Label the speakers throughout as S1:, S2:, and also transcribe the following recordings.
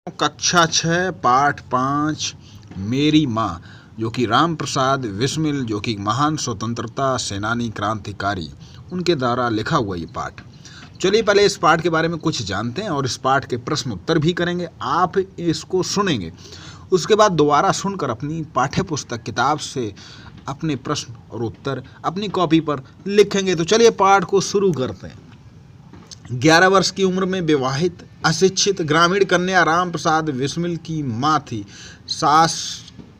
S1: कक्षा 6 पाठ 5 मेरी माँ, जो कि राम प्रसाद बिस्मिल, जो कि महान स्वतंत्रता सेनानी क्रांतिकारी, उनके द्वारा लिखा हुआ ये पाठ। चलिए पहले इस पाठ के बारे में कुछ जानते हैं और इस पाठ के प्रश्न उत्तर भी करेंगे। आप इसको सुनेंगे, उसके बाद दोबारा सुनकर अपनी पाठ्य पुस्तक किताब से अपने प्रश्न और उत्तर अपनी कॉपी पर लिखेंगे। तो चलिए पाठ को शुरू करते हैं। 11 वर्ष की उम्र में विवाहित अशिक्षित ग्रामीण कन्या राम प्रसाद बिस्मिल की माँ थी। सास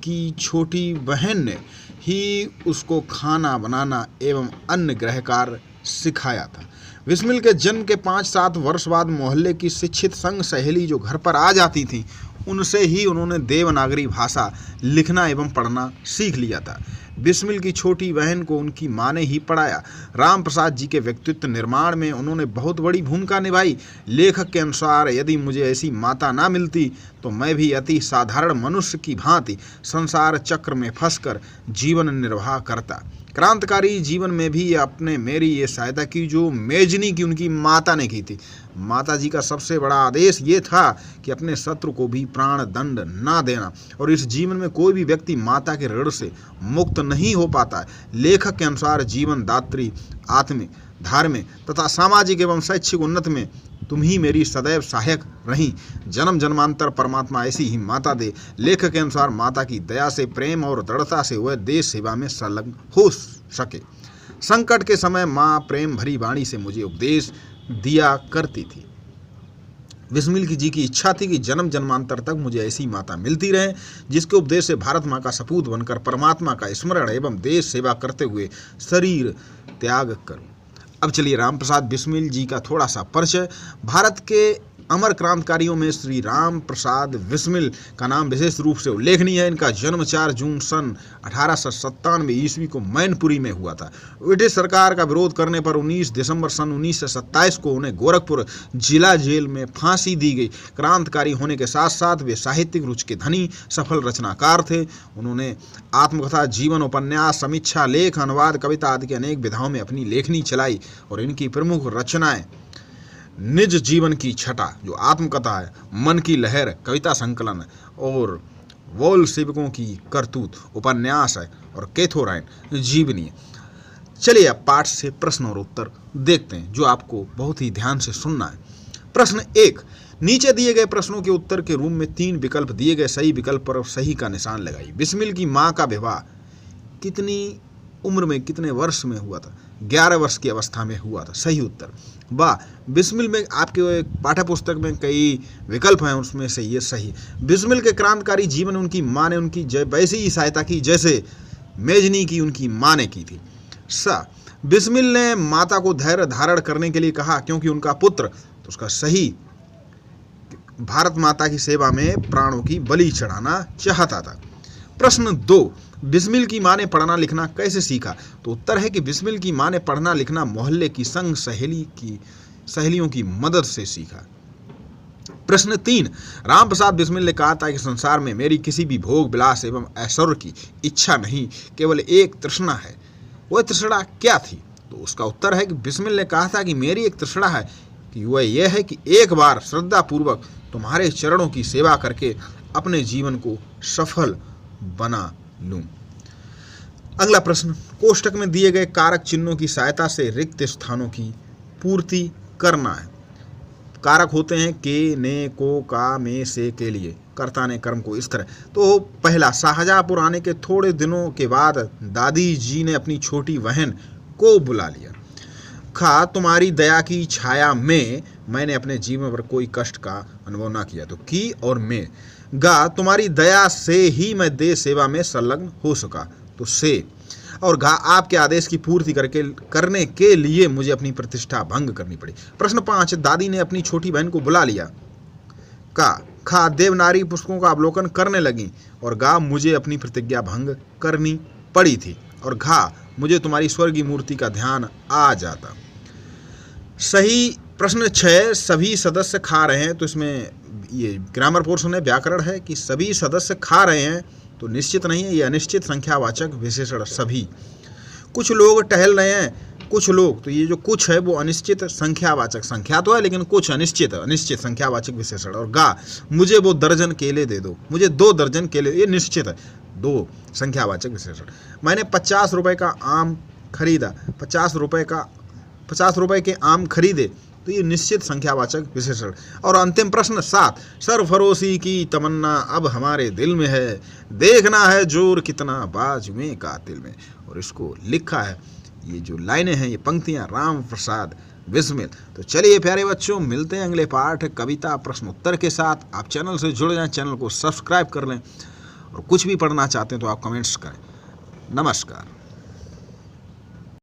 S1: की छोटी बहन ने ही उसको खाना बनाना एवं अन्य गृह कार्य सिखाया था। बिस्मिल के जन्म के 5-7 वर्ष बाद मोहल्ले की शिक्षित संग सहेली जो घर पर आ जाती थी, उनसे ही उन्होंने देवनागरी भाषा लिखना एवं पढ़ना सीख लिया था। बिस्मिल की छोटी बहन को उनकी मां ने ही पढ़ाया। राम प्रसाद जी के व्यक्तित्व निर्माण में उन्होंने बहुत बड़ी भूमिका निभाई। लेखक के अनुसार यदि मुझे ऐसी माता ना मिलती तो मैं भी अति साधारण मनुष्य की भांति संसार चक्र में फंसकर जीवन निर्वाह करता। क्रांतिकारी जीवन में भी आपने मेरी ये सहायता की जो मेजनी की उनकी माता ने की थी। माता जी का सबसे बड़ा आदेश ये था कि अपने शत्रु को भी प्राण दंड ना देना, और इस जीवन में कोई भी व्यक्ति माता के ऋण से मुक्त नहीं हो पाता है। लेखक के अनुसार जीवन दात्री, आत्मिक, धार्मिक तथा सामाजिक एवं शैक्षिक उन्नति में तुम ही मेरी सदैव सहायक रही। जन्म जन्मांतर परमात्मा ऐसी ही माता दे। लेखक के अनुसार माता की दया से, प्रेम और दृढ़ता से वह देश सेवा में संलग्न हो सके। संकट के समय माँ प्रेम भरी वाणी से मुझे उपदेश दिया करती थी। बिस्मिल जी की इच्छा थी कि जन्म जन्मांतर तक मुझे ऐसी माता मिलती रहे जिसके उपदेश से भारत माँ का सपूत बनकर परमात्मा का स्मरण एवं देश सेवा करते हुए शरीर त्याग करूं। अब चलिए राम प्रसाद बिस्मिल जी का थोड़ा सा परिचय। भारत के अमर क्रांतिकारियों में श्री राम प्रसाद बिस्मिल का नाम विशेष रूप से उल्लेखनीय है। इनका जन्म 4 जून सन 1897 ईस्वी को मैनपुरी में हुआ था। ब्रिटिश सरकार का विरोध करने पर 19 दिसंबर सन 1927 को उन्हें गोरखपुर जिला जेल में फांसी दी गई। क्रांतिकारी होने के साथ साथ वे साहित्यिक रुचि के धनी सफल रचनाकार थे। उन्होंने आत्मकथा, जीवन, उपन्यास, समीक्षा, लेख, अनुवाद, कविता आदि के अनेक विधाओं में अपनी लेखनी चलाई और इनकी प्रमुख रचनाएं निज जीवन की छटा जो आत्मकथा है, मन की लहर कविता संकलन और वोल सेवकों की करतूत उपन्यास है और कैथोराइन जीवनी है। चलिए अब पाठ से प्रश्न और उत्तर देखते हैं जो आपको बहुत ही ध्यान से सुनना है। प्रश्न 1, नीचे दिए गए प्रश्नों के उत्तर के रूप में 3 विकल्प दिए गए। सही विकल्प पर सही का निशान लगाइए। बिस्मिल की माँ का विवाह कितनी उम्र में, कितने वर्ष में हुआ था? 11 वर्ष की अवस्था में हुआ था। सही उत्तर। बिस्मिल में आपके पाठ्य पुस्तक में कई विकल्प हैं, उसमें से ये सही। बिस्मिल के क्रांतिकारी जीवन उनकी माँ ने उनकी वैसी ही सहायता की जैसे मेजनी की उनकी माँ ने की थी। बिस्मिल ने माता को धैर्य धारण करने के लिए कहा क्योंकि उनका पुत्र, तो उसका सही, भारत माता की सेवा में प्राणों की बलि चढ़ाना चाहता था। प्रश्न 2, बिस्मिल की माँ ने पढ़ना लिखना कैसे सीखा? तो उत्तर है कि बिस्मिल की माँ ने पढ़ना लिखना मोहल्ले की संग सहेलियों की मदद से सीखा। प्रश्न 3, राम प्रसाद बिस्मिल ने कहा था कि संसार में मेरी किसी भी भोग विलास एवं ऐश्वर्य की इच्छा नहीं, केवल एक तृष्णा है। वह तृष्णा क्या थी? तो उसका उत्तर है कि बिस्मिल ने कहा था कि मेरी एक तृष्णा है कि वह यह है कि एक बार श्रद्धापूर्वक तुम्हारे चरणों की सेवा करके अपने जीवन को सफल बना लूं। अगला प्रश्न, कोष्टक में दिए गए कारक चिन्हों की सहायता से रिक्त स्थानों की पूर्ति करना है। कारक होते हैं के, ने, को, का, में, से के लिए। कर्ता ने कर्म को इस तरह। तो पहला, शाहजहांपुर आने के थोड़े दिनों के बाद दादी जी ने अपनी छोटी बहन को बुला लिया। खा, तुम्हारी दया की छाया में मैंने अपने जीवन पर कोई कष्ट का अनुभव ना किया। तो की और में। गा, तुम्हारी दया से ही मैं देश सेवा में संलग्न हो सका। तो से। और घा, आपके आदेश की पूर्ति करने के लिए मुझे अपनी प्रतिष्ठा भंग करनी पड़ी। प्रश्न 5, दादी ने अपनी छोटी बहन को बुला लिया। का, खा, देवनागरी पुस्तकों का अवलोकन करने लगी। और गा, मुझे अपनी प्रतिज्ञा भंग करनी पड़ी थी। और घा, मुझे तुम्हारी स्वर्गीय मूर्ति का ध्यान आ जाता। सही। प्रश्न 6, सभी सदस्य खा रहे हैं। तो इसमें ये ग्रामर पोर्शन है, व्याकरण है कि सभी सदस्य खा रहे हैं, तो निश्चित नहीं है, ये अनिश्चित संख्यावाचक विशेषण सभी। कुछ लोग टहल रहे हैं, कुछ लोग, तो ये जो कुछ है वो अनिश्चित संख्यावाचक, संख्या तो है लेकिन कुछ अनिश्चित संख्यावाचक विशेषण। और गा, मुझे वो दर्जन केले दे दो, मुझे 2 दर्जन केले, ये निश्चित है, 2 संख्यावाचक विशेषण। मैंने 50 रुपए का आम खरीदा, 50 रुपए के आम खरीदे, तो ये निश्चित संख्यावाचक विशेषण। और अंतिम प्रश्न 7, सरफरोशी की तमन्ना अब हमारे दिल में है, देखना है जोर कितना बाजुए कातिल में। और इसको लिखा है, ये जो लाइनें हैं, ये पंक्तियां राम प्रसाद बिस्मिल। तो चलिए प्यारे बच्चों, मिलते हैं अगले पाठ कविता प्रश्न उत्तर के साथ। आप चैनल से जुड़ जाएं, चैनल को सब्सक्राइब कर लें, और कुछ भी पढ़ना चाहते हैं तो आप कमेंट्स करें। नमस्कार।